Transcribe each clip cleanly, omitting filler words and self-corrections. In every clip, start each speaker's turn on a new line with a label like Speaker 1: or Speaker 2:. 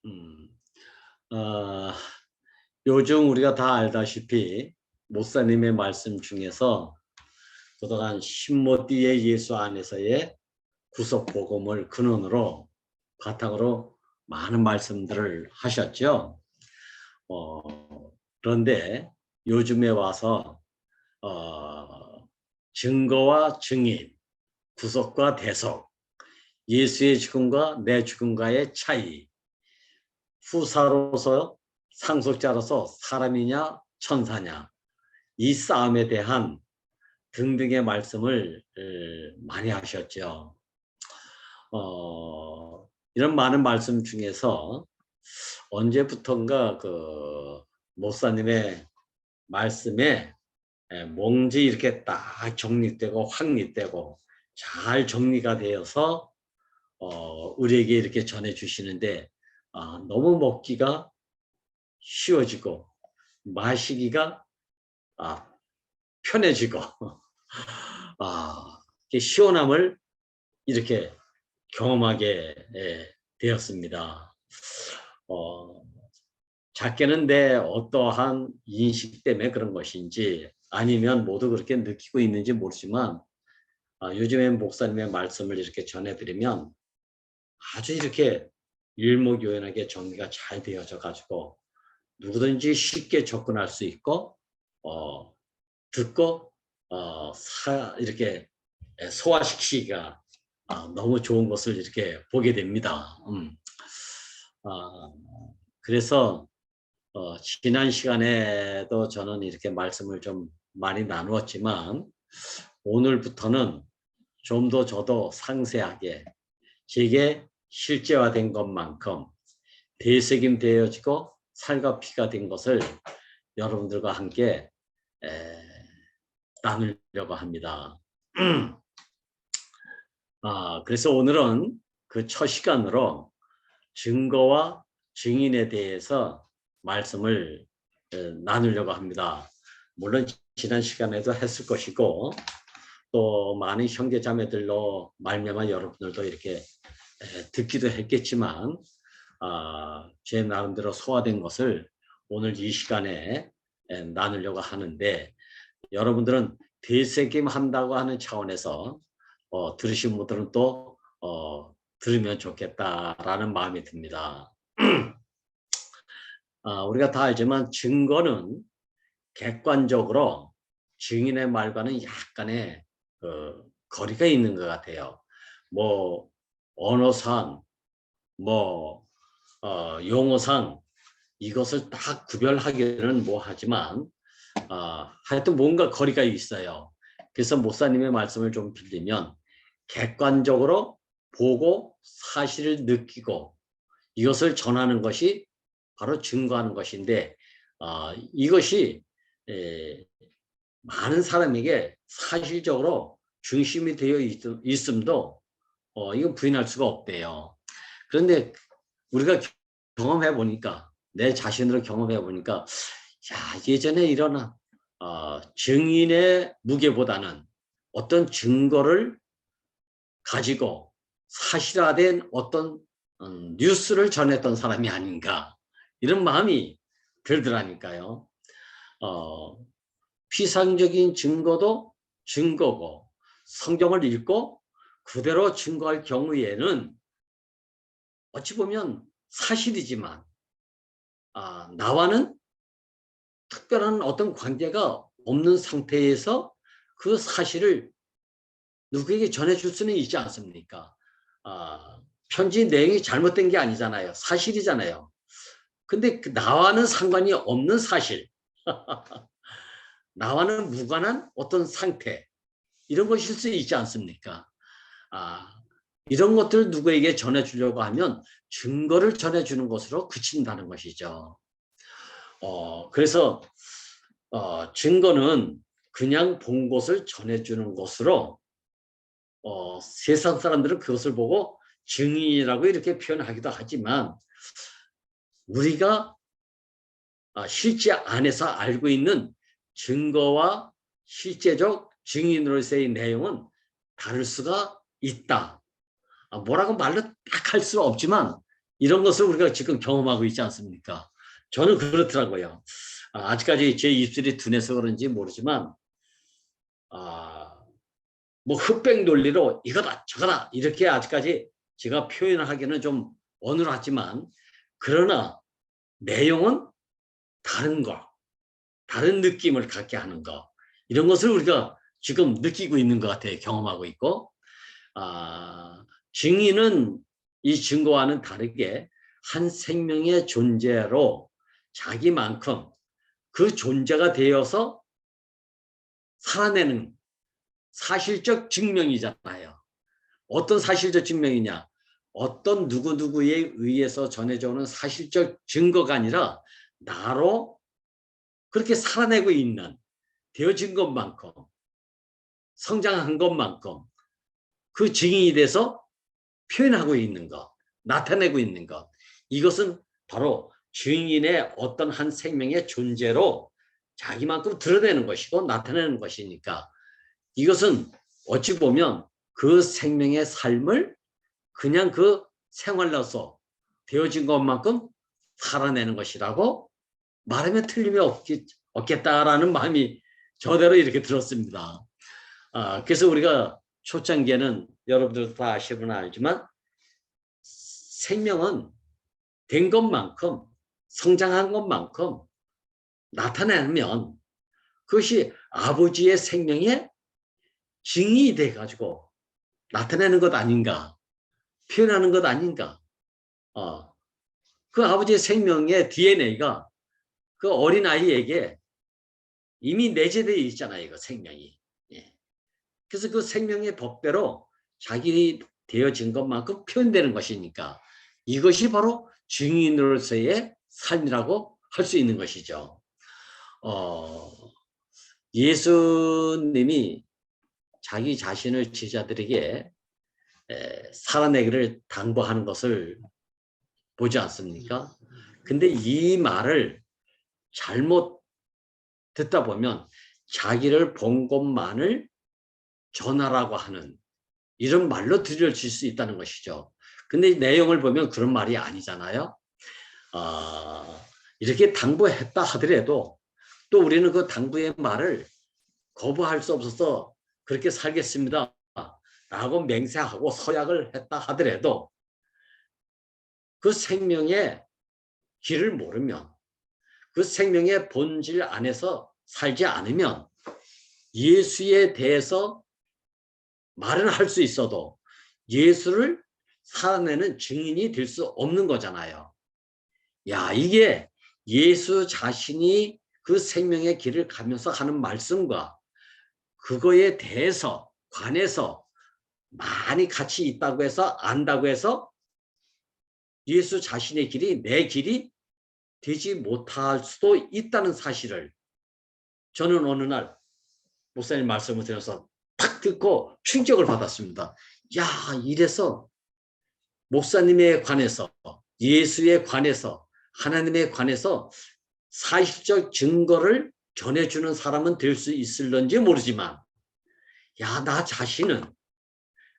Speaker 1: 음, 어, 요즘 우리가 다 알다시피 목사님의 말씀 중에서 그동안 신모띠의 예수 안에서의 구속 복음을 근원으로 바탕으로 많은 말씀들을 하셨죠. 그런데 요즘에 와서 증거와 증인, 구속과 대속, 예수의 죽음과 내 죽음과의 차이, 후사로서 상속자로서 사람이냐 천사냐 이 싸움에 대한 등등의 말씀을 많이 하셨죠. 이런 많은 말씀 중에서 언제부턴가 그 목사님의 말씀에 뭔지 이렇게 딱 정립되고 확립되고 잘 정리가 되어서 우리에게 이렇게 전해 주시는데 너무 먹기가 쉬워지고 마시기가 편해지고 시원함을 이렇게 경험하게 되었습니다. 작게는 내 어떠한 인식 때문에 그런 것인지 아니면 모두 그렇게 느끼고 있는지 모르지만 요즘엔 목사님의 말씀을 이렇게 전해드리면 아주 이렇게 일목요연하게 정리가 잘 되어져 가지고 누구든지 쉽게 접근할 수 있고 듣고 이렇게 소화시키기가 너무 좋은 것을 이렇게 보게 됩니다. 그래서 지난 시간에도 저는 이렇게 말씀을 좀 많이 나누었지만 오늘부터는 좀 더 저도 상세하게 제게 실제화된 것만큼 되새김되어지고 살과 피가 된 것을 여러분들과 함께 나누려고 합니다. 그래서 오늘은 그 첫 시간으로 증거와 증인에 대해서 말씀을 나누려고 합니다. 물론 지난 시간에도 했을 것이고 또 많은 형제 자매들로 말미암아 여러분들도 이렇게 듣기도 했겠지만 제 나름대로 소화된 것을 오늘 이 시간에 나누려고 하는데 여러분들은 되새김한다고 하는 차원에서 들으신 분들은 또 들으면 좋겠다라는 마음이 듭니다. 우리가 다 알지만 증거는 객관적으로 증인의 말과는 약간의 거리가 있는 것 같아요. 뭐 언어상, 뭐 용어상 이것을 딱 구별하기는 뭐하지만 하여튼 뭔가 거리가 있어요. 그래서 목사님의 말씀을 좀 빌리면 객관적으로 보고 사실을 느끼고 이것을 전하는 것이 바로 증거하는 것인데 이것이 많은 사람에게 사실적으로 중심이 되어 있음도 이건 부인할 수가 없대요. 그런데 우리가 경험해 보니까 내 자신으로 경험해 보니까 예전에 일어난 증인의 무게보다는 어떤 증거를 가지고 사실화된 어떤 뉴스를 전했던 사람이 아닌가 이런 마음이 들더라니까요. 피상적인 증거도 증거고 성경을 읽고 그대로 증거할 경우에는 어찌 보면 사실이지만 나와는 특별한 어떤 관계가 없는 상태에서 그 사실을 누구에게 전해줄 수는 있지 않습니까? 편지 내용이 잘못된 게 아니잖아요. 사실이잖아요. 근데 나와는 상관이 없는 사실, 나와는 무관한 어떤 상태, 이런 것일 수 있지 않습니까? 이런 것들 누구에게 전해주려고 하면 증거를 전해주는 것으로 그친다는 것이죠. 그래서 증거는 그냥 본 것을 전해주는 것으로 세상 사람들은 그것을 보고 증인이라고 이렇게 표현하기도 하지만 우리가 실제 안에서 알고 있는 증거와 실제적 증인으로서의 내용은 다를 수가 있다. 뭐라고 말로 딱 할 수는 없지만 이런 것을 우리가 지금 경험하고 있지 않습니까? 저는 그렇더라고요. 아직까지 제 입술이 둔해서 그런지 모르지만 뭐 흑백 논리로 이거다 저거다 이렇게 아직까지 제가 표현을 하기는 좀 어눌하지만 그러나 내용은 다른 거, 다른 느낌을 갖게 하는 거 이런 것을 우리가 지금 느끼고 있는 것 같아요. 경험하고 있고 증인은 이 증거와는 다르게 한 생명의 존재로 자기만큼 그 존재가 되어서 살아내는 사실적 증명이잖아요. 어떤 사실적 증명이냐? 어떤 누구누구에 의해서 전해져 오는 사실적 증거가 아니라 나로 그렇게 살아내고 있는 되어진 것만큼 성장한 것만큼 그 증인이 돼서 표현하고 있는 것, 나타내고 있는 것. 이것은 바로 증인의 어떤 한 생명의 존재로 자기만큼 드러내는 것이고 나타내는 것이니까 이것은 어찌 보면 그 생명의 삶을 그냥 그 생활로서 되어진 것만큼 살아내는 것이라고 말하면 틀림이 없겠다라는 마음이 저대로 이렇게 들었습니다. 그래서 우리가 초창기에는 여러분들도 다 아시거나 알지만 생명은 된 것만큼 성장한 것만큼 나타내면 그것이 아버지의 생명의 증인이 돼가지고 나타내는 것 아닌가 표현하는 것 아닌가 그 아버지의 생명의 DNA가 그 어린아이에게 이미 내재되어 있잖아요. 그 생명이. 예. 그래서 그 생명의 법대로 자기 되어진 것만큼 표현되는 것이니까 이것이 바로 증인으로서의 삶이라고 할 수 있는 것이죠. 예수님이 자기 자신을 제자들에게 살아내기를 당부하는 것을 보지 않습니까? 근데 이 말을 잘못 듣다 보면 자기를 본 것만을 전하라고 하는 이런 말로 들려질 수 있다는 것이죠. 근데 내용을 보면 그런 말이 아니잖아요. 이렇게 당부했다 하더라도 또 우리는 그 당부의 말을 거부할 수 없어서 그렇게 살겠습니다 라고 맹세하고 서약을 했다 하더라도 그 생명의 길을 모르면 그 생명의 본질 안에서 살지 않으면 예수에 대해서 말은 할 수 있어도 예수를 살아내는 증인이 될 수 없는 거잖아요. 야, 이게 예수 자신이 그 생명의 길을 가면서 하는 말씀과 그거에 대해서 관해서 많이 같이 있다고 해서 안다고 해서 예수 자신의 길이 내 길이 되지 못할 수도 있다는 사실을 저는 어느 날 목사님 말씀을 드려서 탁 듣고 충격을 받았습니다. 야, 이래서 목사님에 관해서 예수에 관해서 하나님에 관해서 사실적 증거를 전해주는 사람은 될 수 있을런지 모르지만 야, 나 자신은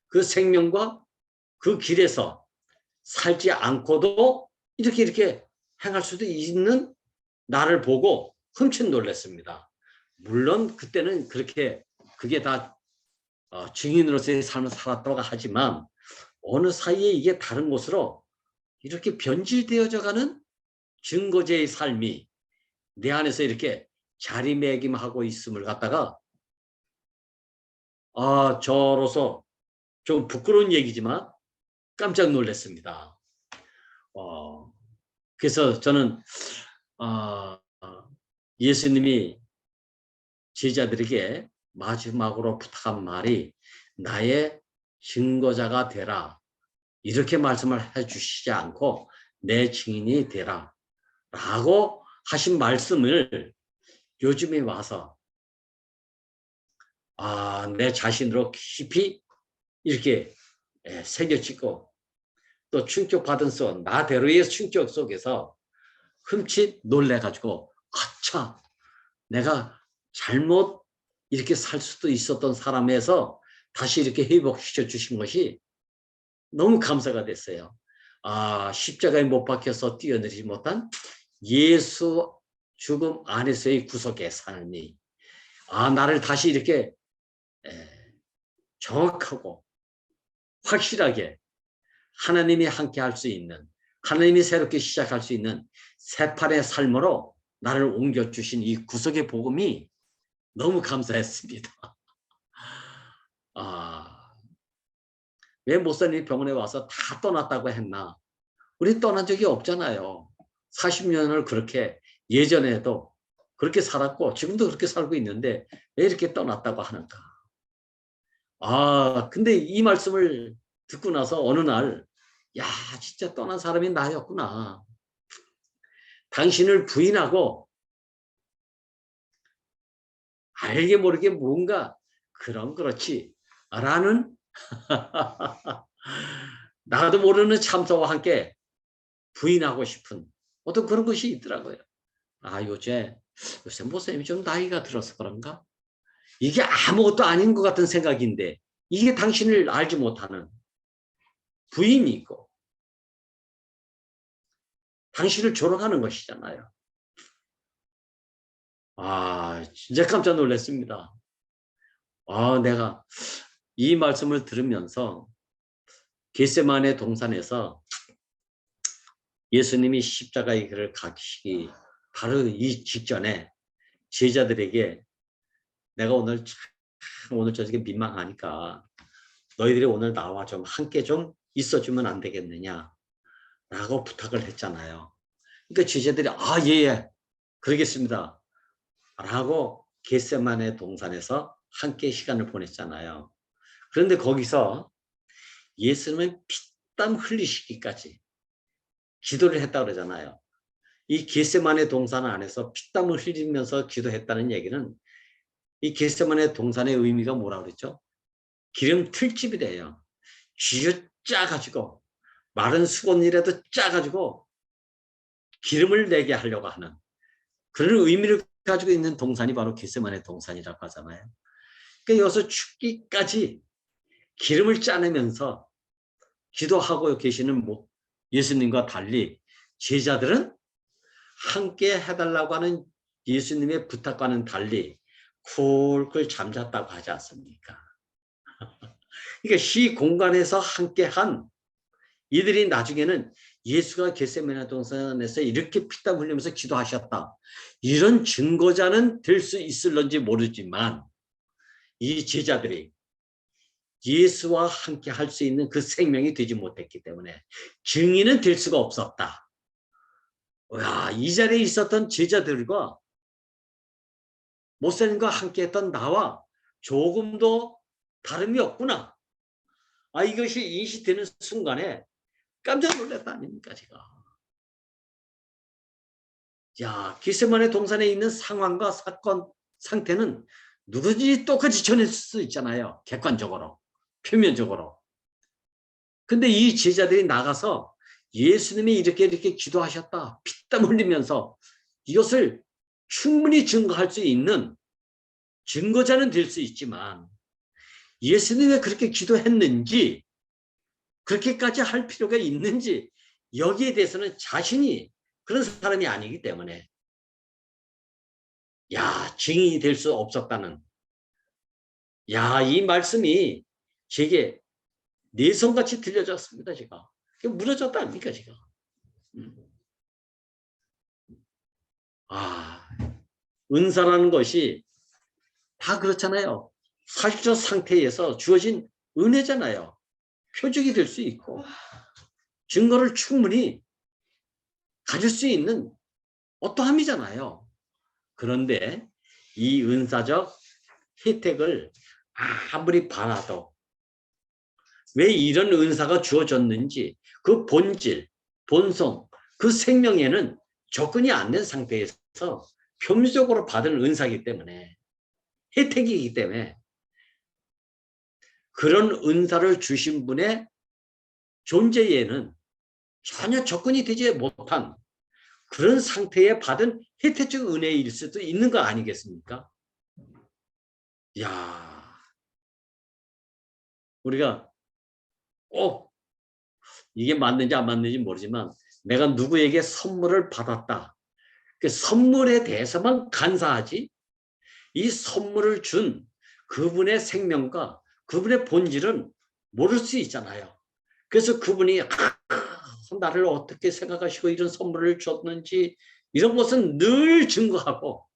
Speaker 1: 그 생명과 그 길에서 살지 않고도 이렇게 행할 수도 있는 나를 보고 흠칫 놀랐습니다. 물론 그때는 그렇게 그게 다 증인으로서의 삶을 살았다고 하지만 어느 사이에 이게 다른 곳으로 이렇게 변질되어져 가는 증거제의 삶이 내 안에서 이렇게 자리매김하고 있음을 갖다가 저로서 좀 부끄러운 얘기지만 깜짝 놀랐습니다. 그래서 저는 예수님이 제자들에게 마지막으로 부탁한 말이 나의 증거자가 되라. 이렇게 말씀을 해주시지 않고 내 증인이 되라. 라고 하신 말씀을 요즘에 와서 내 자신으로 깊이 이렇게 새겨지고 또 충격받은 속 나대로의 충격 속에서 흠칫 놀래가지고 아차 내가 잘못 이렇게 살 수도 있었던 사람에서 다시 이렇게 회복시켜 주신 것이 너무 감사가 됐어요. 십자가에 못 박혀서 뛰어내리지 못한 예수 죽음 안에서의 구속의 삶이 나를 다시 이렇게 정확하고 확실하게 하나님이 함께 할 수 있는, 하나님이 새롭게 시작할 수 있는 새판의 삶으로 나를 옮겨주신 이 구속의 복음이 너무 감사했습니다. 왜 목사님이 병원에 와서 다 떠났다고 했나? 우리 떠난 적이 없잖아요. 40년을 그렇게 예전에도 그렇게 살았고 지금도 그렇게 살고 있는데 왜 이렇게 떠났다고 하는가? 근데 이 말씀을 듣고 나서 어느 날, 진짜 떠난 사람이 나였구나. 당신을 부인하고 알게 모르게 뭔가 그렇지 라는 나도 모르는 참사와 함께 부인하고 싶은 어떤 그런 것이 있더라고요. 요새 목사님이 좀 나이가 들어서 그런가? 이게 아무것도 아닌 것 같은 생각인데 이게 당신을 알지 못하는 부인이 있고 당신을 조롱하는 것이잖아요. 진짜 깜짝 놀랐습니다. 내가 이 말씀을 들으면서 겟세마네 동산에서 예수님이 십자가의 길을 가시기 바로 이 직전에 제자들에게 내가 오늘 저녁에 민망하니까 너희들이 오늘 나와 좀 함께 좀 있어주면 안 되겠느냐 라고 부탁을 했잖아요. 그러니까 제자들이 예, 그러겠습니다 라고 겟세마네 동산에서 함께 시간을 보냈잖아요. 그런데 거기서 예수님은 피땀 흘리시기까지 기도를 했다 그러잖아요. 이 겟세마네 동산 안에서 피땀을 흘리면서 기도했다는 얘기는 이 겟세마네 동산의 의미가 뭐라고 그랬죠? 기름 틀집이래요. 쥐어 짜가지고 마른 수건이라도 짜가지고 기름을 내게 하려고 하는 그런 의미를 가지고 있는 동산이 바로 겟세마네 동산이라고 하잖아요. 그러니까 여기서 죽기까지 기름을 짜내면서 기도하고 계시는 예수님과 달리 제자들은 함께 해달라고 하는 예수님의 부탁과는 달리 쿨쿨 잠잤다고 하지 않습니까? 그러니까 이 공간에서 함께한 이들이 나중에는 예수가 겟세마네 동산에서 이렇게 피땀 흘리면서 기도하셨다. 이런 증거자는 될 수 있을런지 모르지만 이 제자들이 예수와 함께 할 수 있는 그 생명이 되지 못했기 때문에 증인은 될 수가 없었다. 이 자리에 있었던 제자들과 목사님과 함께했던 나와 조금도 다름이 없구나. 이것이 인식되는 순간에 깜짝 놀랐다 아닙니까 제가. 겟세마네 동산에 있는 상황과 사건 상태는 누구든지 똑같이 전할 수 있잖아요. 객관적으로, 표면적으로. 근데 이 제자들이 나가서 예수님이 이렇게 기도하셨다. 피땀 흘리면서 이것을 충분히 증거할 수 있는 증거자는 될 수 있지만 예수님이 왜 그렇게 기도했는지 그렇게까지 할 필요가 있는지 여기에 대해서는 자신이 그런 사람이 아니기 때문에 증인이 될 수 없었다는 이 말씀이 제게 내성같이 들려졌습니다. 제가 무너졌다 아닙니까 제가. 은사라는 것이 다 그렇잖아요. 사실적 상태에서 주어진 은혜잖아요. 표적이 될 수 있고 증거를 충분히 가질 수 있는 어떠함이잖아요. 그런데 이 은사적 혜택을 아무리 받아도 왜 이런 은사가 주어졌는지 그 본질, 본성, 그 생명에는 접근이 안 된 상태에서 표면적으로 받은 은사이기 때문에 혜택이기 때문에 그런 은사를 주신 분의 존재에는 전혀 접근이 되지 못한 그런 상태에 받은 혜택적 은혜일 수도 있는 거 아니겠습니까? 우리가 꼭 이게 맞는지 안 맞는지 모르지만 내가 누구에게 선물을 받았다. 그 선물에 대해서만 간사하지 이 선물을 준 그분의 생명과 그분의 본질은 모를 수 있잖아요. 그래서 그분이 나를 어떻게 생각하시고 이런 선물을 줬는지 이런 것은 늘 증거하고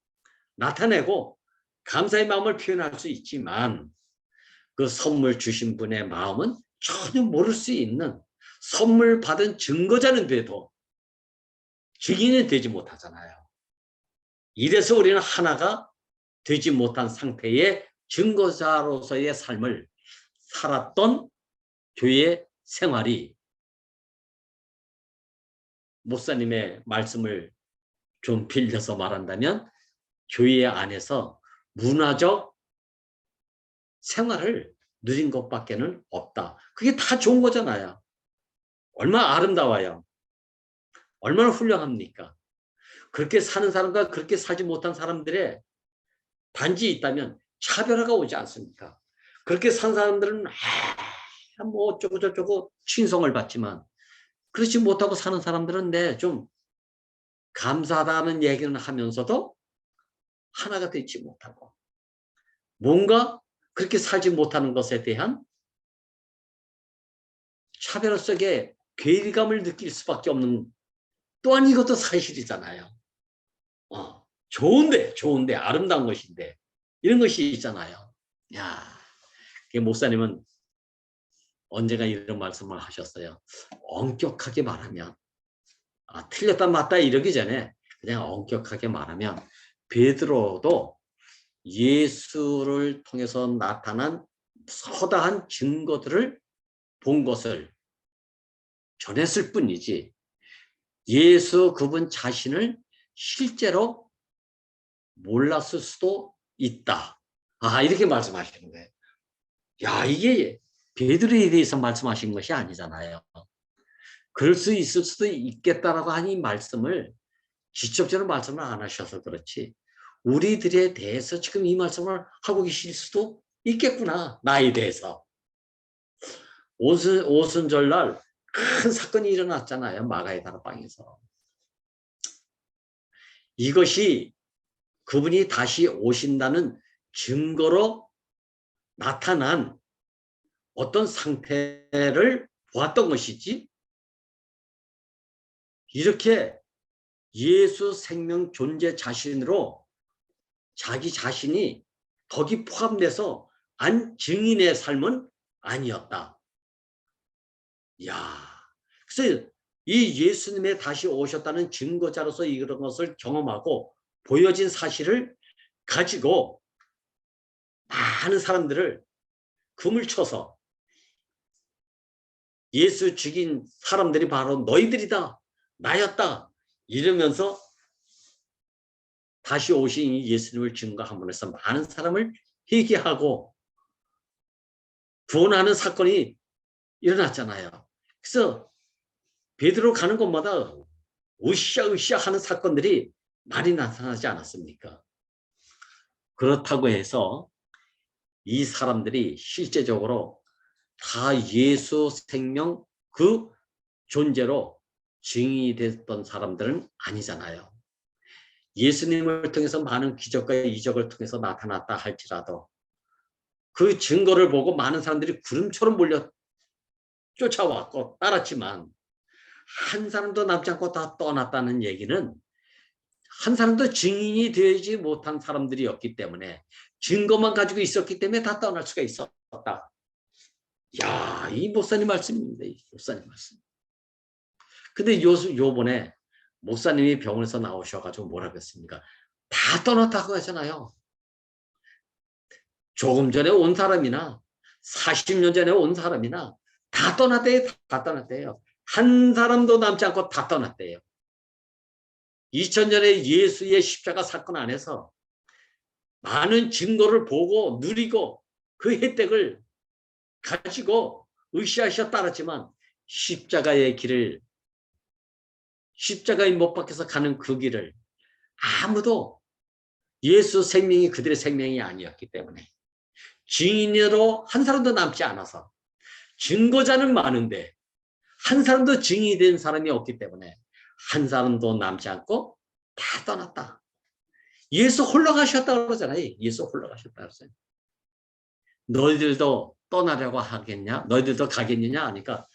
Speaker 1: 나타내고 감사의 마음을 표현할 수 있지만 그 선물 주신 분의 마음은 전혀 모를 수 있는 선물 받은 증거자는 돼도 증인이 되지 못하잖아요. 이래서 우리는 하나가 되지 못한 상태의 증거자로서의 삶을 살았던 교회 생활이 목사님의 말씀을 좀 빌려서 말한다면 교회 안에서 문화적 생활을 누린 것밖에는 없다. 그게 다 좋은 거잖아요. 얼마나 아름다워요. 얼마나 훌륭합니까? 그렇게 사는 사람과 그렇게 살지 못한 사람들의 단지 있다면 차별화가 오지 않습니까? 그렇게 산 사람들은 뭐 어쩌고 저쩌고 칭송을 받지만 그렇지 못하고 사는 사람들은 좀 감사하다는 얘기는 하면서도 하나가 되지 못하고 뭔가 그렇게 살지 못하는 것에 대한 차별 속에 괴리감을 느낄 수밖에 없는 또한 이것도 사실이잖아요. 좋은데 아름다운 것인데 이런 것이 있잖아요. 야, 목사님은 언제가 이런 말씀을 하셨어요. 엄격하게 말하면 틀렸다 맞다 이러기 전에 그냥 엄격하게 말하면 베드로도 예수를 통해서 나타난 서다한 증거들을 본 것을 전했을 뿐이지 예수 그분 자신을 실제로 몰랐을 수도 있다. 이렇게 말씀하시는 거예요. 야, 이게 베드로에 대해서 말씀하신 것이 아니잖아요. 그럴 수 있을 수도 있겠다라고 하는 이 말씀을 직접적으로 말씀을 안 하셔서 그렇지 우리들에 대해서 지금 이 말씀을 하고 계실 수도 있겠구나. 나에 대해서. 오순절날 큰 사건이 일어났잖아요. 마가의 다락방에서. 이것이 그분이 다시 오신다는 증거로 나타난 어떤 상태를 보았던 것이지 이렇게 예수 생명 존재 자신으로 자기 자신이 거기 포함돼서 안 증인의 삶은 아니었다. 야, 그래서 이 예수님의 다시 오셨다는 증거자로서 이런 것을 경험하고 보여진 사실을 가지고 많은 사람들을 금을 쳐서 예수 죽인 사람들이 바로 너희들이다. 나였다. 이러면서 다시 오신 이 예수님을 증거함으로 해서 많은 사람을 회개하고 구원하는 사건이 일어났잖아요. 그래서 베드로 가는 곳마다 으쌰으쌰 하는 사건들이 많이 나타나지 않았습니까? 그렇다고 해서 이 사람들이 실제적으로 다 예수 생명 그 존재로 증인이 됐던 사람들은 아니잖아요. 예수님을 통해서 많은 기적과 이적을 통해서 나타났다 할지라도 그 증거를 보고 많은 사람들이 구름처럼 몰려 쫓아왔고 따랐지만 한 사람도 남지 않고 다 떠났다는 얘기는 한 사람도 증인이 되지 못한 사람들이었기 때문에 증거만 가지고 있었기 때문에 다 떠날 수가 있었다. 야, 이 목사님 말씀입니다. 이 목사님 말씀. 근데 요번에 목사님이 병원에서 나오셔가지고 뭐라 그랬습니까? 다 떠났다고 하잖아요. 조금 전에 온 사람이나 40년 전에 온 사람이나 다 떠났대요. 다 떠났대요. 한 사람도 남지 않고 다 떠났대요. 2000년에 예수의 십자가 사건 안에서 많은 증거를 보고 누리고 그 혜택을 가지고 으쌰으쌰 따랐지만 십자가의 길을 십자가에 못 박혀서 가는 그 길을 아무도 예수 생명이 그들의 생명이 아니었기 때문에 증인으로 한 사람도 남지 않아서 증거자는 많은데 한 사람도 증인이 된 사람이 없기 때문에 한 사람도 남지 않고 다 떠났다. 예수 홀로 가셨다 그러잖아요. 예수 홀로 가셨다 그러잖아요. 너희들도 떠나려고 하겠냐? 너희들도 가겠느냐? 하니까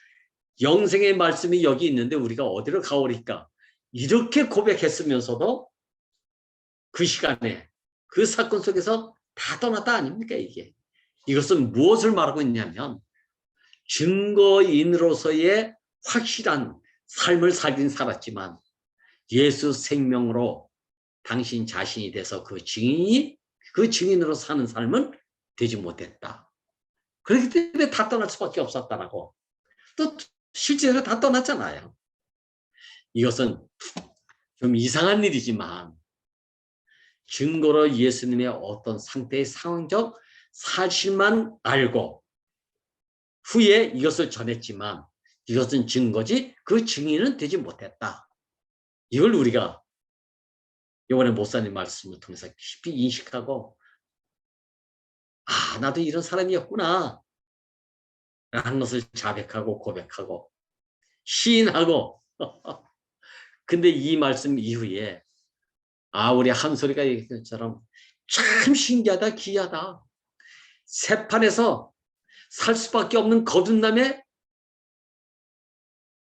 Speaker 1: 영생의 말씀이 여기 있는데 우리가 어디로 가오리까? 이렇게 고백했으면서도 그 시간에 그 사건 속에서 다 떠났다 아닙니까 이게? 이것은 무엇을 말하고 있냐면 증거인으로서의 확실한 삶을 살긴 살았지만 예수 생명으로 당신 자신이 돼서 그 증인으로 사는 삶은 되지 못했다. 그렇기 때문에 다 떠날 수밖에 없었다라고. 또 실제로 다 떠났잖아요. 이것은 좀 이상한 일이지만 증거로 예수님의 어떤 상태의 상황적 사실만 알고 후에 이것을 전했지만 이것은 증거지 그 증인은 되지 못했다. 이걸 우리가 이번에 목사님 말씀을 통해서 깊이 인식하고 아 나도 이런 사람이었구나 라는 것을 자백하고 고백하고 시인하고 근데 이 말씀 이후에 아 우리 한소리가 얘기한 것처럼 참 신기하다 기이하다 새판에서 살 수밖에 없는 거듭남의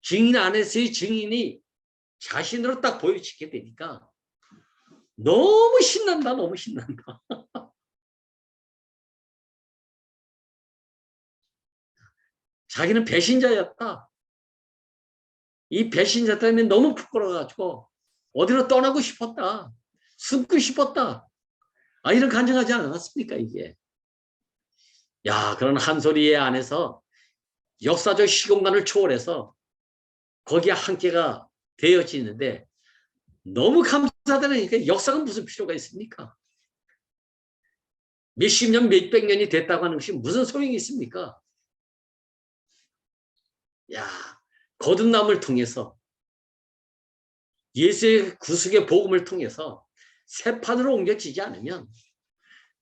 Speaker 1: 증인 안에서의 증인이 자신으로 딱 보여지게 되니까 너무 신난다 너무 신난다. 자기는 배신자였다. 이 배신자 때문에 너무 부끄러워가지고 어디로 떠나고 싶었다. 숨고 싶었다. 아 이런 간증하지 않았습니까 이게. 야 그런 한 소리의 안에서 역사적 시공간을 초월해서 거기에 함께가 되어지는데 너무 감사하다니까 역사가 무슨 필요가 있습니까? 몇십 년, 몇백 년이 됐다고 하는 것이 무슨 소용이 있습니까? 야, 거듭남을 통해서 예수의 구속의 복음을 통해서 새판으로 옮겨지지 않으면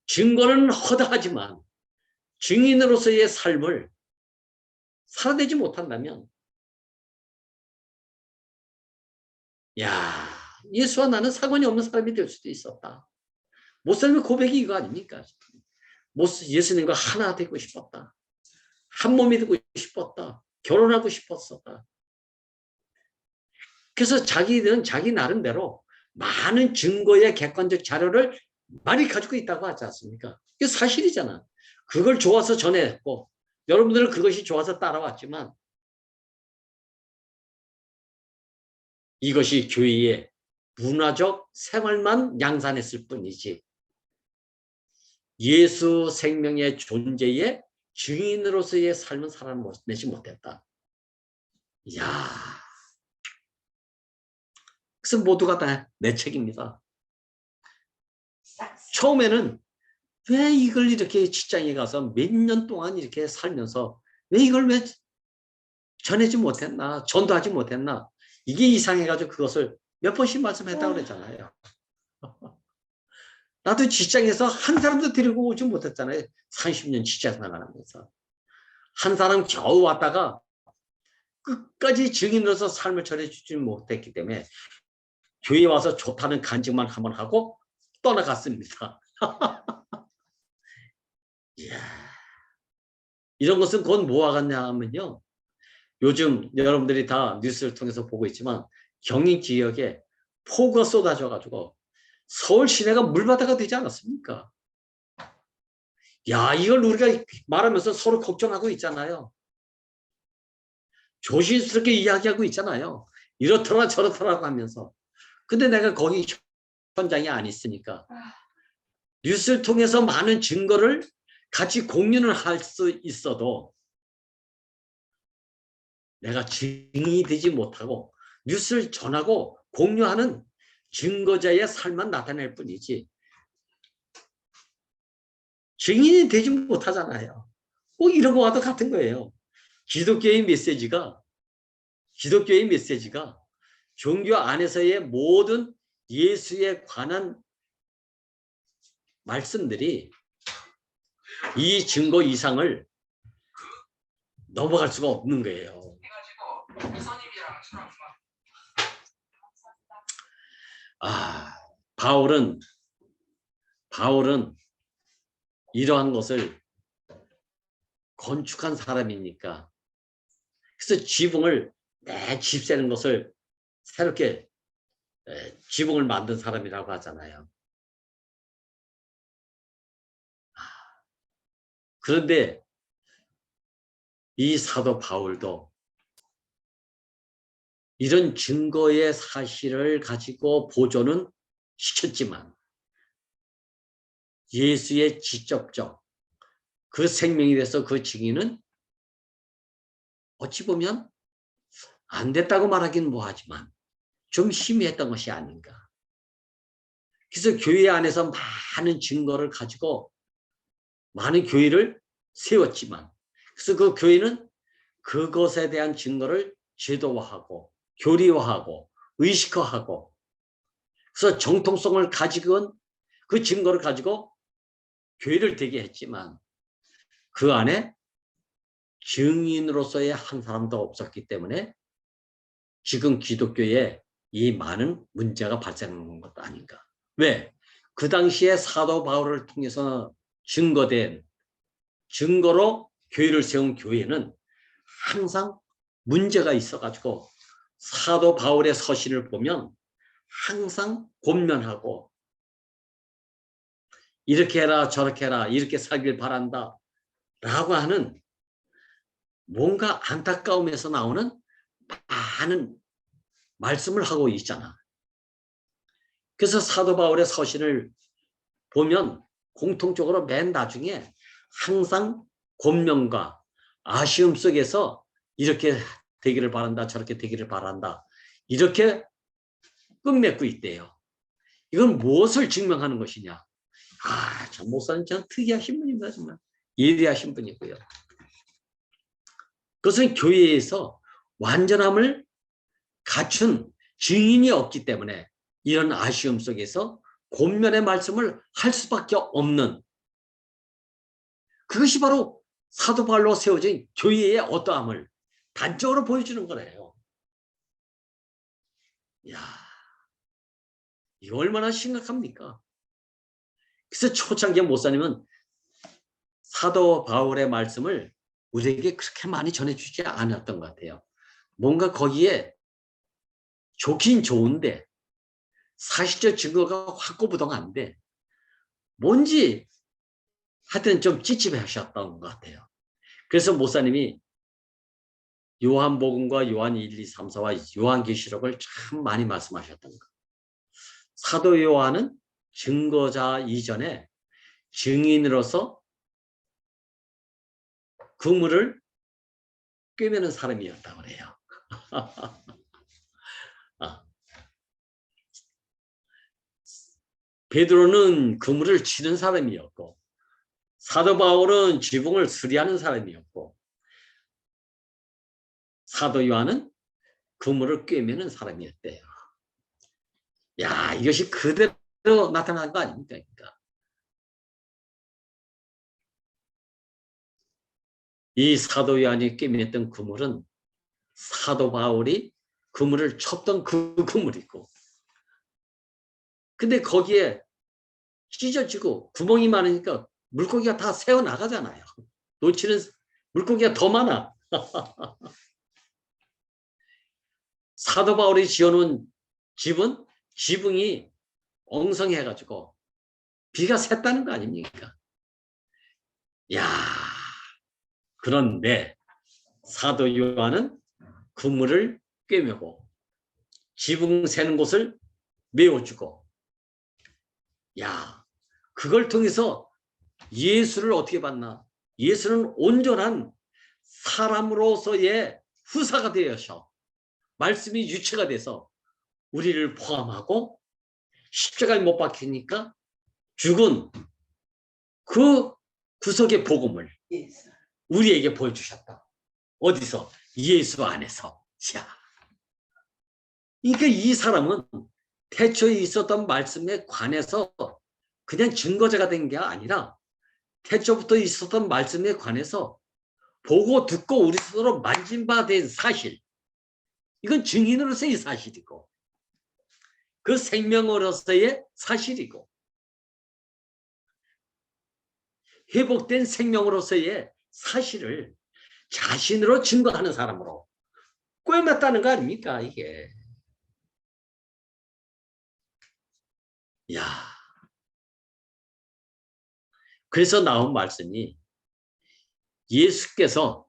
Speaker 1: 증거는 허다하지만 증인으로서의 삶을 살아내지 못한다면 야, 예수와 나는 상관이 없는 사람이 될 수도 있었다. 목사님의 고백이 이거 아닙니까? 예수님과 하나 되고 싶었다. 한 몸이 되고 싶었다. 결혼하고 싶었었다. 그래서 자기는 자기 나름대로 많은 증거의 객관적 자료를 많이 가지고 있다고 하지 않습니까? 이게 사실이잖아. 그걸 좋아서 전했고 여러분들은 그것이 좋아서 따라왔지만 이것이 교회의 문화적 생활만 양산했을 뿐이지 예수 생명의 존재의 증인으로서의 삶은 살아내지 못했다. 이야, 그래서 모두가 다 내 책입니다. 처음에는 왜 이걸 이렇게 직장에 가서 몇 년 동안 이렇게 살면서 왜 이걸 왜 전하지 못했나, 전도하지 못했나, 이게 이상해가지고 그것을 몇 번씩 말씀했다고 그랬잖아요. 나도 직장에서 한 사람도 데리고 오지 못했잖아요. 30년 직장 생활하면서. 한 사람 겨우 왔다가 끝까지 증인으로서 삶을 전해주지 못했기 때문에 교회에 와서 좋다는 간증만 한번 하고 떠나갔습니다. 이야, 이런 것은 곧 뭐와 같냐 하면요. 요즘 여러분들이 다 뉴스를 통해서 보고 있지만 경인 지역에 폭우가 쏟아져가지고 서울 시내가 물바다가 되지 않았습니까? 야, 이걸 우리가 말하면서 서로 걱정하고 있잖아요. 조심스럽게 이야기하고 있잖아요. 이렇더라 저렇더라고 하면서. 근데 내가 거기 현장에 안 있으니까 뉴스를 통해서 많은 증거를 같이 공유를 할 수 있어도 내가 증인이 되지 못하고 뉴스를 전하고 공유하는 증거자의 삶만 나타낼 뿐이지 증인이 되지 못하잖아요. 꼭 이런 거와도 같은 거예요. 기독교의 메시지가 종교 안에서의 모든 예수에 관한 말씀들이 이 증거 이상을 넘어갈 수가 없는 거예요. 바울은 이러한 것을 건축한 사람이니까, 그래서 지붕을 내 집 세는 것을 새롭게 지붕을 만든 사람이라고 하잖아요. 그런데 이 사도 바울도 이런 증거의 사실을 가지고 보존은 시켰지만 예수의 직접적 그 생명이 돼서 그 증인은 어찌 보면 안 됐다고 말하기는 뭐하지만 좀 희미했던 것이 아닌가. 그래서 교회 안에서 많은 증거를 가지고 많은 교회를 세웠지만, 그래서 그 교회는 그것에 대한 증거를 제도화하고 교리화하고 의식화하고, 그래서 정통성을 가지고 그 증거를 가지고 교회를 되게 했지만 그 안에 증인으로서의 한 사람도 없었기 때문에 지금 기독교에 이 많은 문제가 발생하는 것도 아닌가. 왜? 그 당시에 사도 바울을 통해서 증거된 증거로 교회를 세운 교회는 항상 문제가 있어가지고 사도 바울의 서신을 보면 항상 권면하고 이렇게 해라 저렇게 해라 이렇게 살길 바란다 라고 하는 뭔가 안타까움에서 나오는 많은 말씀을 하고 있잖아. 그래서 사도 바울의 서신을 보면 공통적으로 맨 나중에 항상 권면과 아쉬움 속에서 이렇게 되기를 바란다 저렇게 되기를 바란다 이렇게 끝맺고 있대요. 이건 무엇을 증명하는 것이냐. 전 목사님 참 특이하신 분입니다. 정말 예리하신 분이고요. 그것은 교회에서 완전함을 갖춘 증인이 없기 때문에 이런 아쉬움 속에서 권면의 말씀을 할 수밖에 없는, 그것이 바로 사도 바울로 세워진 교회의 어떠함을 단적으로 보여주는 거래요. 이야, 이거 얼마나 심각합니까? 그래서 초창기 목사님은 사도 바울의 말씀을 우리에게 그렇게 많이 전해주지 않았던 것 같아요. 뭔가 거기에 좋긴 좋은데 사실적 증거가 확고부동한데 뭔지 하여튼 좀 찝찝해 하셨던 것 같아요. 그래서 목사님이 요한복음과 요한 1, 2, 3, 4와 요한계시록을 참 많이 말씀하셨던 것. 사도 요한은 증거자 이전에 증인으로서 그물을 꿰매는 사람이었다고 그래요. 베드로는 그물을 치는 사람이었고 사도 바울은 지붕을 수리하는 사람이었고 사도 요한은 그물을 꿰매는 사람이었대요. 야, 이것이 그대로 나타난 거 아닙니까? 그러니까. 이 사도 요한이 꿰맸던 그물은 사도 바울이 그물을 쳤던 그 그물이고, 근데 거기에 찢어지고 구멍이 많으니까 물고기가 다 새어나가잖아요. 놓치는 물고기가 더 많아. 사도 바울이 지어놓은 집은 지붕이 엉성해가지고 비가 샜다는 거 아닙니까? 야, 그런데 사도 요한은 그물을 꿰매고 지붕 새는 곳을 메워주고, 야, 그걸 통해서 예수를 어떻게 봤나? 예수는 온전한 사람으로서의 후사가 되어서 말씀이 유체가 돼서 우리를 포함하고 십자가에 못 박히니까 죽은 그 구속의 복음을 우리에게 보여주셨다. 어디서? 예수 안에서. 자, 그러니까 이 사람은 태초에 있었던 말씀에 관해서 그냥 증거자가 된 게 아니라 태초부터 있었던 말씀에 관해서 보고 듣고 우리 스스로 만진 바 된 사실, 이건 증인으로서의 사실이고 그 생명으로서의 사실이고 회복된 생명으로서의 사실을 자신으로 증거하는 사람으로 꿰맸다는 거 아닙니까 이게. 야, 그래서 나온 말씀이 예수께서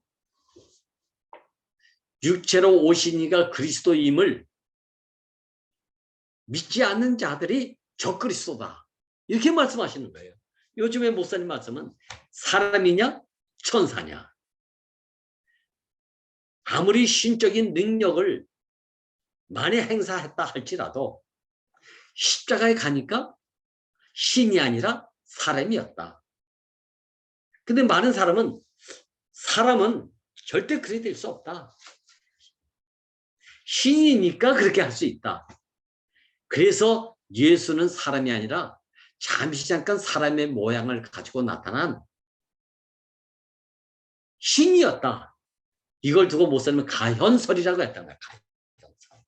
Speaker 1: 육체로 오신 이가 그리스도임을 믿지 않는 자들이 적그리스도다. 이렇게 말씀하시는 거예요. 요즘에 목사님 말씀은 사람이냐 천사냐. 아무리 신적인 능력을 많이 행사했다 할지라도 십자가에 가니까 신이 아니라 사람이었다. 근데 많은 사람은 절대 그래 될 수 없다. 신이니까 그렇게 할 수 있다. 그래서 예수는 사람이 아니라 잠시 잠깐 사람의 모양을 가지고 나타난 신이었다. 이걸 두고 목사님은 가현설이라고 했단 말이야. 가현설.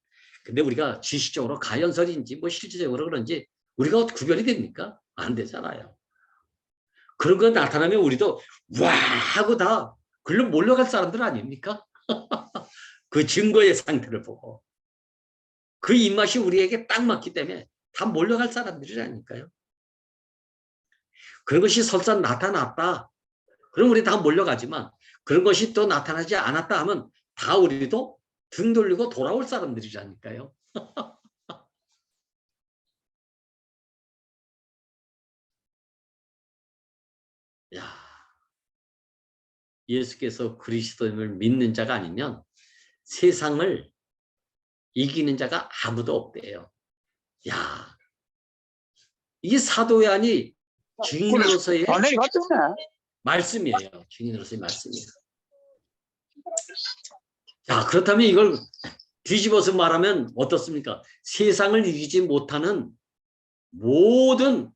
Speaker 1: 근데 우리가 지식적으로 가현설인지 뭐 실질적으로 그런지 우리가 구별이 됩니까? 안 되잖아요. 그런 거 나타나면 우리도 와 하고 다 글로 몰려갈 사람들 아닙니까? 그 증거의 상태를 보고 그 입맛이 우리에게 딱 맞기 때문에 다 몰려갈 사람들이라니까요. 그런 것이 설사 나타났다. 그럼 우리 다 몰려가지만 그런 것이 또 나타나지 않았다 하면 다 우리도 등 돌리고 돌아올 사람들이라니까요. 야, 예수께서 그리스도임을 믿는 자가 아니면 세상을 이기는 자가 아무도 없대요. 야, 이게 사도 요한이 증인으로서의 말씀이에요. 증인으로서의 말씀이에요. 자, 그렇다면 이걸 뒤집어서 말하면 어떻습니까? 세상을 이기지 못하는 모든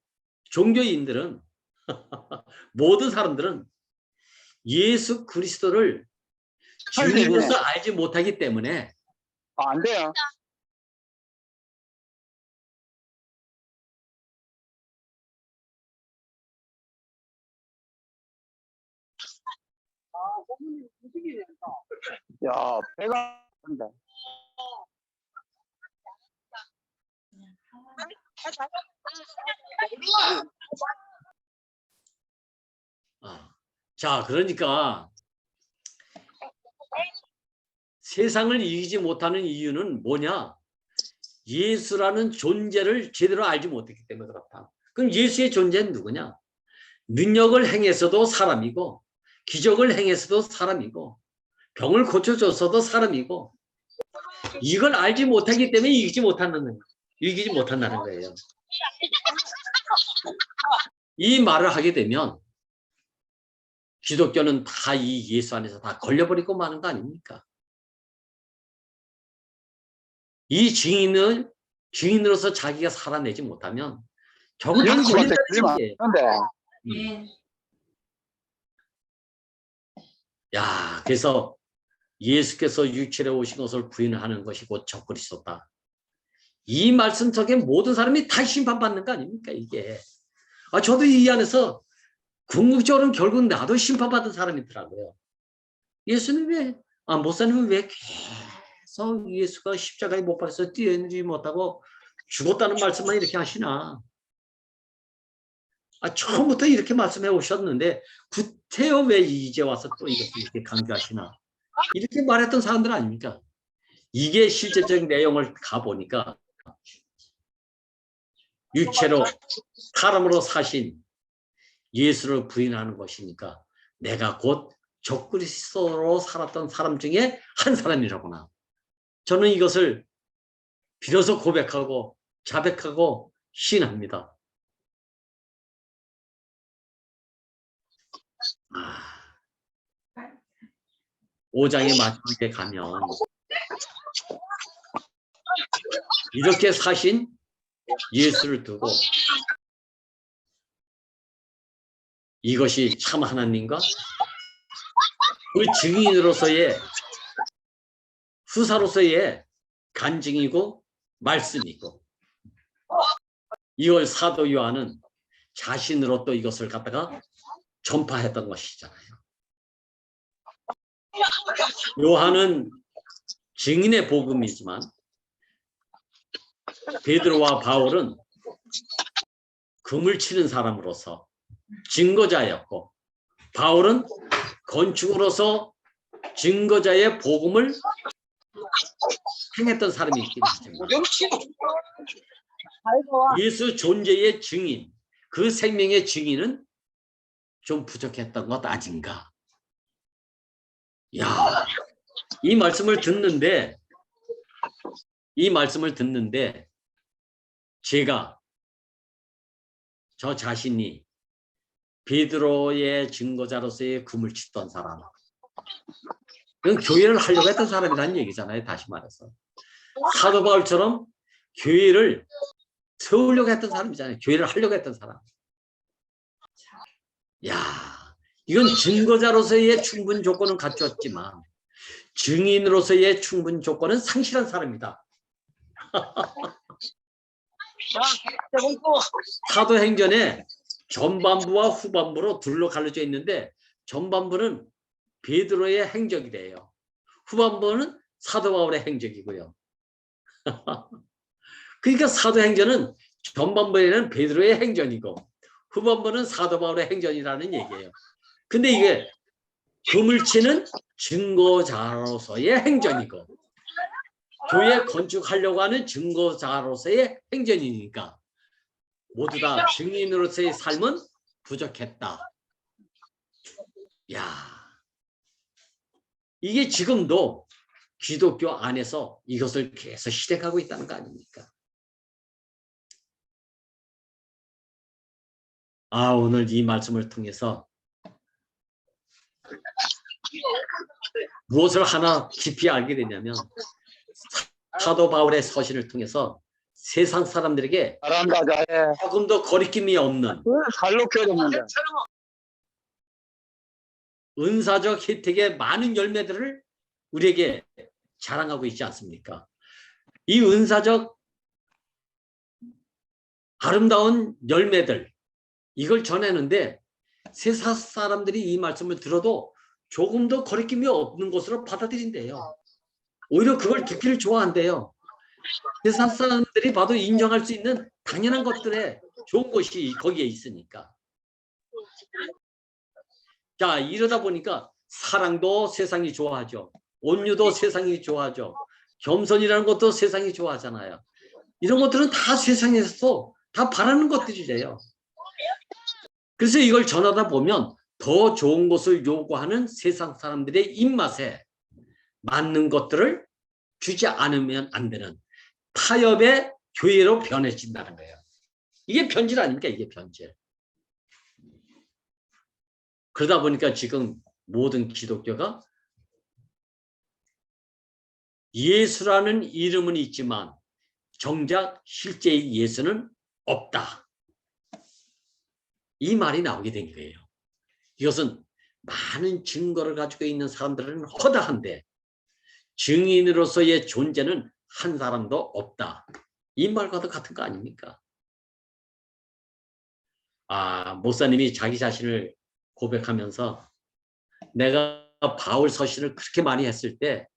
Speaker 1: 종교인들은 모든 사람들은 예수 그리스도를 주님으로서 알지 못하기 때문에
Speaker 2: 안 돼요. 야, 배가 아픈다.
Speaker 1: 자, 그러니까 세상을 이기지 못하는 이유는 뭐냐? 예수라는 존재를 제대로 알지 못했기 때문에 그렇다. 그럼 예수의 존재는 누구냐? 능력을 행해서도 사람이고 기적을 행해서도 사람이고 병을 고쳐줬어도 사람이고 이걸 알지 못하기 때문에 이기지 못한다는 거예요. 이 말을 하게 되면 기독교는 다 이 예수 안에서 다 걸려버리고 마는 거 아닙니까? 이 증인으로서 자기가 살아내지 못하면 결국 다 걸린다는 얘기예요. 야, 그래서 예수께서 육체로 오신 것을 부인하는 것이 곧 적그리스도다. 이 말씀 속에 모든 사람이 다 심판받는 거 아닙니까 이게. 저도 이 안에서 궁극적으로는 결국 나도 심판받은 사람이더라고요. 목사님은 왜 계속 예수가 십자가에 못 박혀서 뛰어내리지 못하고 죽었다는 말씀만 이렇게 하시나. 처음부터 이렇게 말씀해 오셨는데 구태여 왜 이제 와서 또 이것을 이렇게 강조하시나. 이렇게 말했던 사람들 아닙니까? 이게 실제적인 내용을 가보니까 육체로 사람으로 사신 예수를 부인하는 것이니까 내가 곧 적그리스도로 살았던 사람 중에 한 사람이라구나. 저는 이것을 비로소 고백하고 자백하고 시인합니다. 5장의 마지막에 가면 이렇게 사신 예수를 두고 이것이 참 하나님과 그 증인으로서의 후사로서의 간증이고 말씀이고, 이걸 사도 요한은 자신으로 또 이것을 갖다가 전파했던 것이잖아요. 요한은 증인의 복음이지만 베드로와 바울은 금을 치는 사람으로서 증거자였고, 바울은 건축으로서 증거자의 복음을 행했던 사람이기 때문에 예수 존재의 증인, 그 생명의 증인은 좀 부족했던 것 아닌가. 야, 이 말씀을 듣는데 제가 저 자신이 베드로의 증거자로서의 금을 치던 사람, 그건 교회를 하려고 했던 사람이라는 얘기잖아요. 다시 말해서 사도 바울처럼 교회를 세우려고 했던 사람이잖아요. 교회를 하려고 했던 사람. 야, 이건 증거자로서의 충분 조건은 갖췄지만 증인으로서의 충분 조건은 상실한 사람이다. 사도행전에 전반부와 후반부로 둘로 갈려져 있는데, 전반부는 베드로의 행적이래요. 후반부는 사도 바울의 행적이고요. 그러니까 사도행전은 전반부에는 베드로의 행전이고 후반부는 사도 바울의 행전이라는 얘기예요. 근데 이게 금을 치는 증거자로서의 행전이고 교회 건축하려고 하는 증거자로서의 행전이니까 모두 다 증인으로서의 삶은 부족했다. 야, 이게 지금도 기독교 안에서 이것을 계속 실행하고 있다는 거 아닙니까? 오늘 이 말씀을 통해서 무엇을 하나 깊이 알게 되냐면, 사도 바울의 서신을 통해서 세상 사람들에게 조금 더 거리낌이 없는
Speaker 2: 발로 켜야 되는데.
Speaker 1: 은사적 혜택의 많은 열매들을 우리에게 자랑하고 있지 않습니까? 이 은사적 아름다운 열매들, 이걸 전하는데 세상 사람들이 이 말씀을 들어도 조금 더 거리낌이 없는 것으로 받아들인대요. 오히려 그걸 듣기를 좋아한대요. 세상 사람들이 봐도 인정할 수 있는 당연한 것들에 좋은 것이 거기에 있으니까. 자, 이러다 보니까 사랑도 세상이 좋아하죠. 온유도 세상이 좋아하죠. 겸손이라는 것도 세상이 좋아하잖아요. 이런 것들은 다 세상에서 다 바라는 것들이래요. 그래서 이걸 전하다 보면 더 좋은 것을 요구하는 세상 사람들의 입맛에 맞는 것들을 주지 않으면 안 되는 타협의 교회로 변해진다는 거예요. 이게 변질 아닙니까? 이게 변질. 그러다 보니까 지금 모든 기독교가 예수라는 이름은 있지만 정작 실제의 예수는 없다. 이 말이 나오게 된 거예요. 이것은 많은 증거를 가지고 있는 사람들은 허다한데 증인으로서의 존재는 한 사람도 없다. 이 말과도 같은 거 아닙니까? 목사님이 자기 자신을 고백하면서 내가 바울 서신을 그렇게 많이 했을 때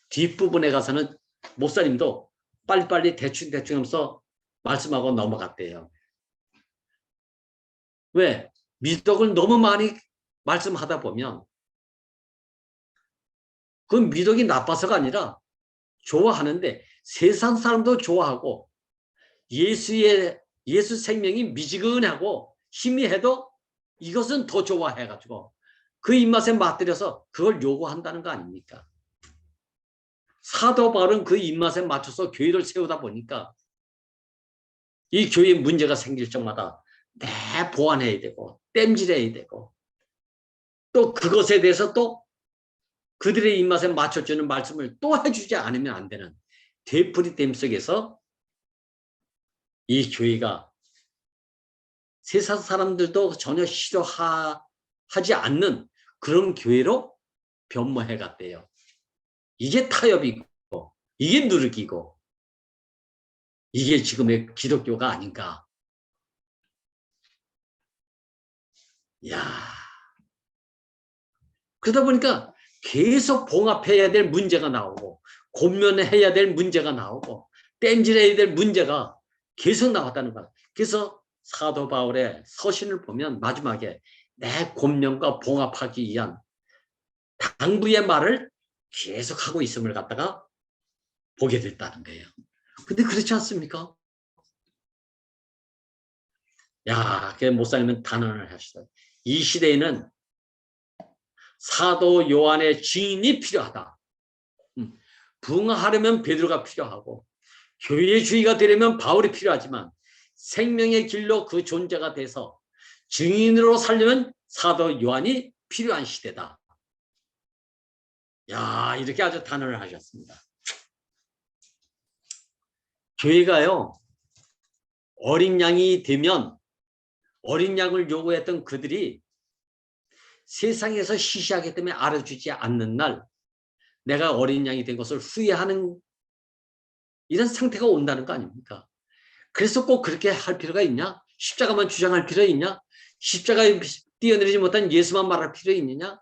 Speaker 1: 뒷부분에 가서는 목사님도 빨리빨리 대충대충 하면서 말씀하고 넘어갔대요. 왜? 미덕을 너무 많이 말씀하다 보면 그 미덕이 나빠서가 아니라 좋아하는데 세상 사람도 좋아하고 예수 생명이 미지근하고 희미해도 이것은 더 좋아해가지고 그 입맛에 맞들여서 그걸 요구한다는 거 아닙니까? 사도 바울은 그 입맛에 맞춰서 교회를 세우다 보니까 이 교회에 문제가 생길 적마다 보완해야 되고 땜질해야 되고 또 그것에 대해서 또 그들의 입맛에 맞춰주는 말씀을 또 해주지 않으면 안 되는 되풀이됨 속에서 이 교회가 세상 사람들도 전혀 싫어하지 않는 그런 교회로 변모해 갔대요. 이게 타협이고 이게 누르기고 이게 지금의 기독교가 아닌가. 야, 그러다 보니까 계속 봉합해야 될 문제가 나오고 권면해야 될 문제가 나오고 땜질해야 될 문제가 계속 나왔다는 거야. 그래서 사도 바울의 서신을 보면 마지막에 내 권면과 봉합하기 위한 당부의 말을 계속하고 있음을 갖다가 보게 됐다는 거예요. 근데 그렇지 않습니까? 야, 그 목사님은 단언을 하시더라고요. 이 시대에는 사도 요한의 증인이 필요하다. 부흥하려면 베드로가 필요하고 교회의 주의가 되려면 바울이 필요하지만 생명의 길로 그 존재가 돼서 증인으로 살려면 사도 요한이 필요한 시대다. 야, 이렇게 아주 단언을 하셨습니다. 교회가요, 어린 양이 되면 어린 양을 요구했던 그들이 세상에서 시시하기 때문에 알아주지 않는 날 내가 어린 양이 된 것을 후회하는 이런 상태가 온다는 거 아닙니까? 그래서 꼭 그렇게 할 필요가 있냐? 십자가만 주장할 필요 있냐? 십자가에 뛰어내리지 못한 예수만 말할 필요 있느냐?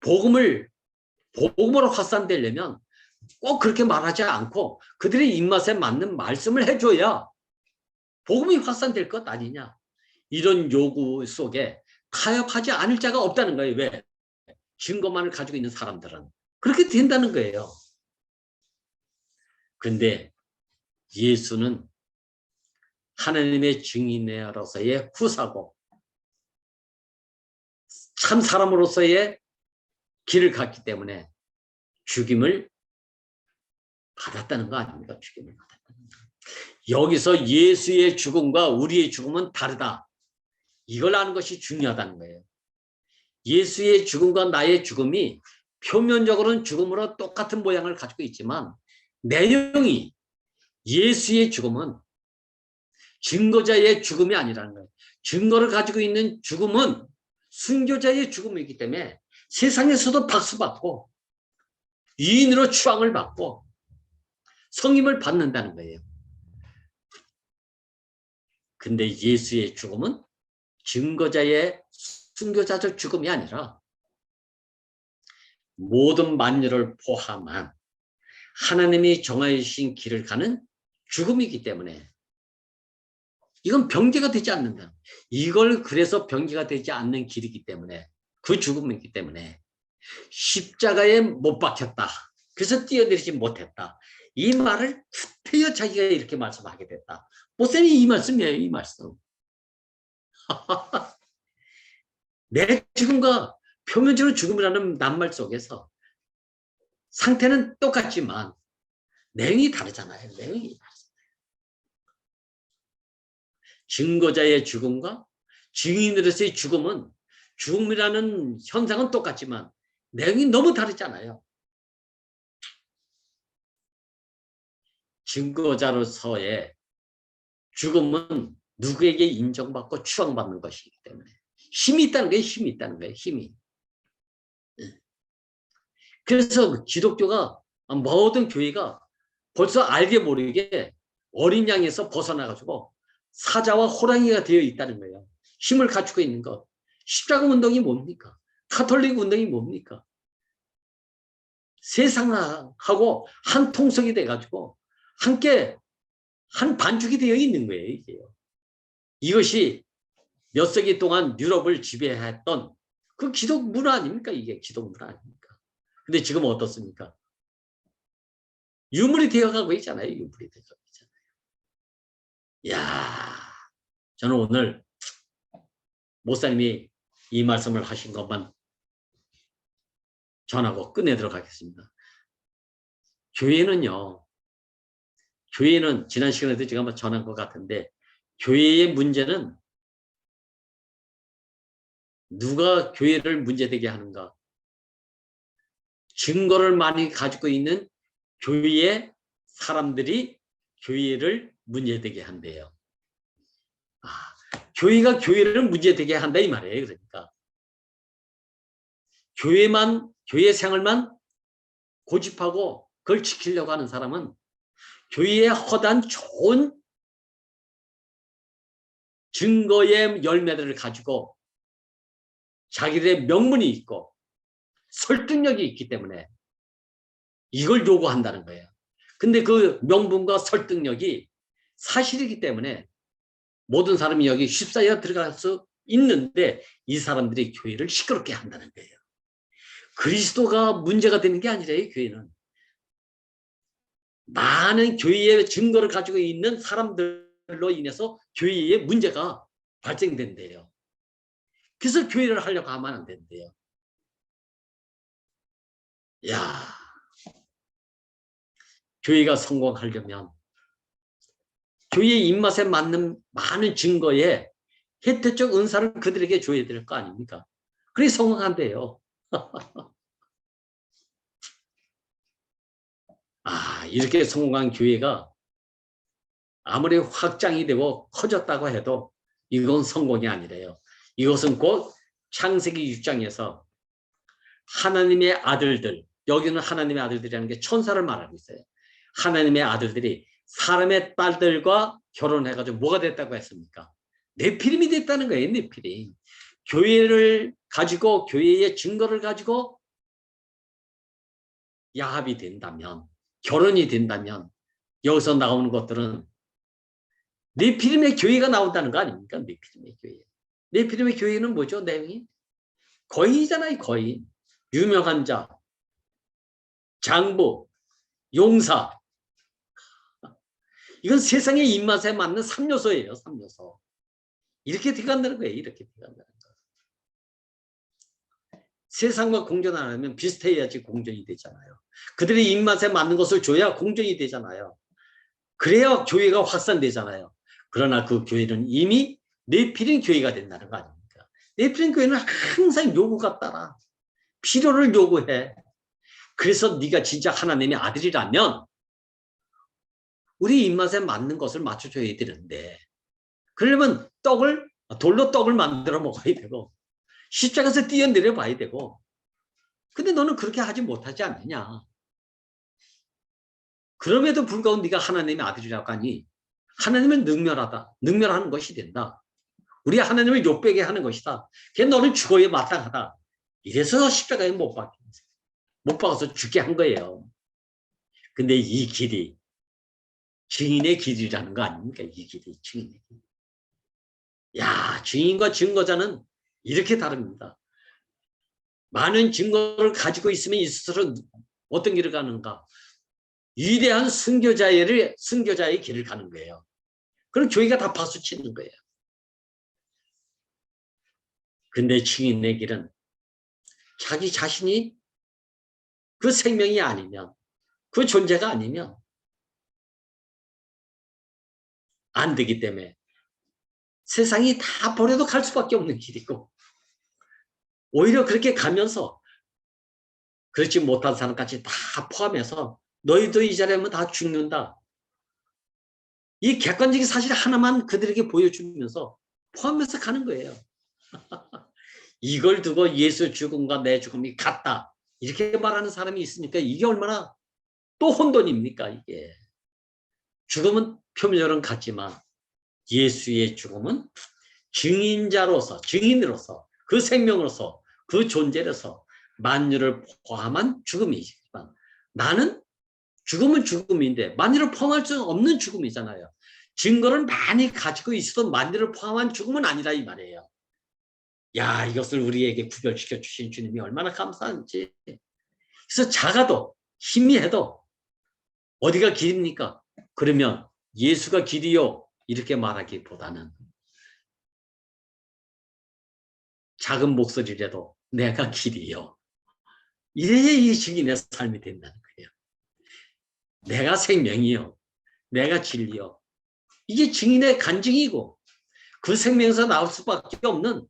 Speaker 1: 복음으로 확산되려면 꼭 그렇게 말하지 않고 그들의 입맛에 맞는 말씀을 해줘야 복음이 확산될 것 아니냐? 이런 요구 속에 타협하지 않을 자가 없다는 거예요. 왜? 증거만을 가지고 있는 사람들은. 그렇게 된다는 거예요. 근데 예수는 하나님의 증인으로서의 후사고 참 사람으로서의 길을 갔기 때문에 죽임을 받았다는 거 아닙니까? 죽임을 받았다는 거. 여기서 예수의 죽음과 우리의 죽음은 다르다. 이걸 아는 것이 중요하다는 거예요. 예수의 죽음과 나의 죽음이 표면적으로는 죽음으로 똑같은 모양을 가지고 있지만 내용이 예수의 죽음은 증거자의 죽음이 아니라는 거예요. 증거를 가지고 있는 죽음은 순교자의 죽음이기 때문에 세상에서도 박수받고 유인으로 추앙을 받고 성임을 받는다는 거예요. 근데 예수의 죽음은 증거자의 순교자적 죽음이 아니라 모든 만유를 포함한 하나님이 정하여 주신 길을 가는 죽음이기 때문에 이건 변개가 되지 않는다. 이걸 그래서 변개가 되지 않는 길이기 때문에 그 죽음이기 때문에 십자가에 못 박혔다. 그래서 뛰어내리지 못했다. 이 말을 구태여 자기가 이렇게 말씀하게 됐다. 목사님이 이 말씀이에요. 이 말씀. 내 죽음과 표면적으로 죽음이라는 낱말 속에서 상태는 똑같지만 내용이 다르잖아요. 내용이 다르잖아요. 증거자의 죽음과 증인으로서의 죽음은 죽음이라는 현상은 똑같지만 내용이 너무 다르잖아요. 증거자로서의 죽음은 누구에게 인정받고 추앙받는 것이기 때문에 힘이 있다는 거예요. 힘이 있다는 거예요. 힘이. 그래서 기독교가 모든 교회가 벌써 알게 모르게 어린 양에서 벗어나가지고 사자와 호랑이가 되어 있다는 거예요. 힘을 갖추고 있는 것. 십자가 운동이 뭡니까? 카톨릭 운동이 뭡니까? 세상하고 한 통속이 돼가지고 함께 한 반죽이 되어 있는 거예요. 이게요. 이것이 몇 세기 동안 유럽을 지배했던 그 기독 문화 아닙니까? 이게 기독 문화 아닙니까? 근데 지금 어떻습니까? 유물이 되어가고 있잖아요. 유물이 되어가고 있잖아요. 이야, 저는 오늘 목사님이 이 말씀을 하신 것만 전하고 끝내도록 하겠습니다. 교회는 지난 시간에도 제가 한번 전한 것 같은데 교회의 문제는 누가 교회를 문제되게 하는가? 증거를 많이 가지고 있는 교회의 사람들이 교회를 문제되게 한대요. 교회가 교회를 문제되게 한다 이 말이에요. 그러니까 교회 생활만 고집하고 그걸 지키려고 하는 사람은 교회의 허다한 좋은 증거의 열매들을 가지고 자기들의 명분이 있고 설득력이 있기 때문에 이걸 요구한다는 거예요. 근데 그 명분과 설득력이 사실이기 때문에 모든 사람이 여기 쉽사리가 들어갈 수 있는데 이 사람들이 교회를 시끄럽게 한다는 거예요. 그리스도가 문제가 되는 게 아니라 이 교회는 많은 교회의 증거를 가지고 있는 사람들로 인해서 교회에 문제가 발생된대요. 그래서 교회를 하려고 하면 안 된대요. 야, 교회가 성공하려면 교회의 입맛에 맞는 많은 증거에 혜택적 은사를 그들에게 줘야 될 거 아닙니까? 그래 성공한대요. 이렇게 성공한 교회가 아무리 확장이 되고 커졌다고 해도 이건 성공이 아니래요. 이것은 곧 창세기 6장에서 하나님의 아들들, 여기는 하나님의 아들들이라는 게 천사를 말하고 있어요. 하나님의 아들들이 사람의 딸들과 결혼해가지고 뭐가 됐다고 했습니까? 네피림이 됐다는 거예요. 네피림. 교회를 가지고 교회의 증거를 가지고 야합이 된다면, 결혼이 된다면 여기서 나오는 것들은 네피림의 교회가 나온다는 거 아닙니까? 네피림의 교회. 네피림의 교회는 뭐죠? 내용이 거인이잖아요. 거인. 유명한 자, 장부, 용사. 이건 세상의 입맛에 맞는 3요소예요. 3요소. 이렇게 돼간다는 거예요. 이렇게 돼간다는 거. 세상과 공존 안 하면 비슷해야지 공존이 되잖아요. 그들의 입맛에 맞는 것을 줘야 공존이 되잖아요. 그래야 교회가 확산되잖아요. 그러나 그 교회는 이미 네피림 교회가 된다는 거 아닙니까? 네피림 교회는 항상 요구가 따라 필요를 요구해. 그래서 네가 진짜 하나님의 아들이라면 우리 입맛에 맞는 것을 맞춰줘야 되는데 그러려면 돌로 떡을 만들어 먹어야 되고 십자가에서 뛰어내려 봐야 되고 근데 너는 그렇게 하지 못하지 않느냐. 그럼에도 불구하고 네가 하나님의 아들이라고 하니 하나님은 능멸하다. 능멸하는 것이 된다. 우리 하나님을 욕되게 하는 것이다. 걔 너는 죽어야 마땅하다. 이래서 십자가에 못 박아서 죽게 한 거예요. 근데 이 길이 증인의 길이라는 거 아닙니까? 이 길이 증인의 길. 야, 증인과 증거자는 이렇게 다릅니다. 많은 증거를 가지고 있으면 있을수록 어떤 길을 가는가? 위대한 순교자의 길을 가는 거예요. 그럼 교회가 다 박수치는 거예요. 근데 증인의 길은 자기 자신이 그 생명이 아니면 그 존재가 아니면 안 되기 때문에 세상이 다 버려도 갈 수밖에 없는 길이고 오히려 그렇게 가면서 그렇지 못한 사람까지 다 포함해서 너희도 이 자리에 하면 다 죽는다. 이 객관적인 사실 하나만 그들에게 보여주면서 포함해서 가는 거예요. 이걸 두고 예수 죽음과 내 죽음이 같다. 이렇게 말하는 사람이 있으니까 이게 얼마나 또 혼돈입니까? 이게. 죽음은 표면적으로는 같지만 예수의 죽음은 증인으로서 그 생명으로서 그 존재로서 만유를 포함한 죽음이지만 나는 죽음은 죽음인데 만유를 포함할 수 없는 죽음이잖아요. 증거를 많이 가지고 있어도 만유를 포함한 죽음은 아니라 이 말이에요. 야, 이것을 우리에게 구별시켜 주신 주님이 얼마나 감사한지. 그래서 작아도 희미해도 어디가 길입니까? 그러면 예수가 길이요 이렇게 말하기보다는 작은 목소리라도 내가 길이요. 이래야 이 증인의 삶이 된다는 거예요. 내가 생명이요. 내가 진리요. 이게 증인의 간증이고 그 생명에서 나올 수밖에 없는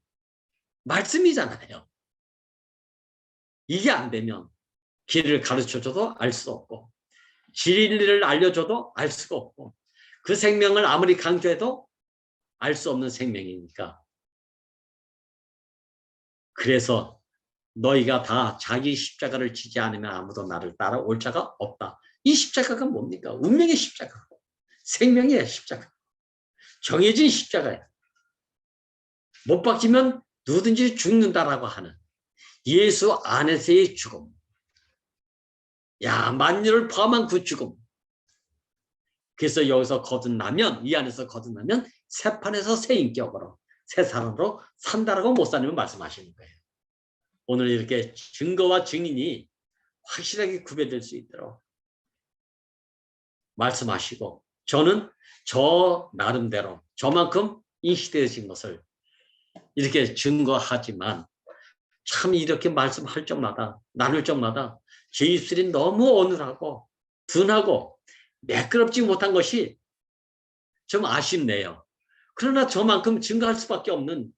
Speaker 1: 말씀이잖아요. 이게 안 되면 길을 가르쳐줘도 알 수 없고 진리를 알려줘도 알 수가 없고 그 생명을 아무리 강조해도 알 수 없는 생명이니까 그래서 너희가 다 자기 십자가를 지지 않으면 아무도 나를 따라올 자가 없다. 이 십자가가 뭡니까? 운명의 십자가, 생명의 십자가, 정해진 십자가예요. 못 박히면 누구든지 죽는다라고 하는 예수 안에서의 죽음. 야, 만유를 포함한 그 죽음. 그래서 여기서 거듭나면, 이 안에서 거듭나면 새 판에서 새 인격으로, 새 사람으로 산다라고 목사님은 말씀하시는 거예요. 오늘 이렇게 증거와 증인이 확실하게 구별될 수 있도록 말씀하시고, 저는 저 나름대로 저만큼 인식되어진 것을 이렇게 증거하지만, 참 이렇게 말씀할 적마다, 나눌 적마다 제 입술이 너무 어눌하고 둔하고 매끄럽지 못한 것이 좀 아쉽네요. 그러나 저만큼 증거할 수밖에 없는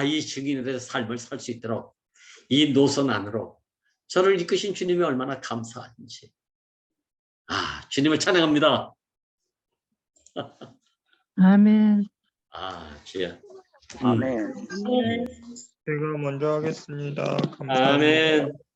Speaker 1: 이 증인의 삶을 살 수 있도록 이 노선 안으로 저를 이끄신 주님이 얼마나 감사한지. 주님을 찬양합니다.
Speaker 3: 아멘.
Speaker 1: 주여.
Speaker 2: 아멘.
Speaker 4: 제가 먼저 하겠습니다. 감사합니다.
Speaker 1: 아멘.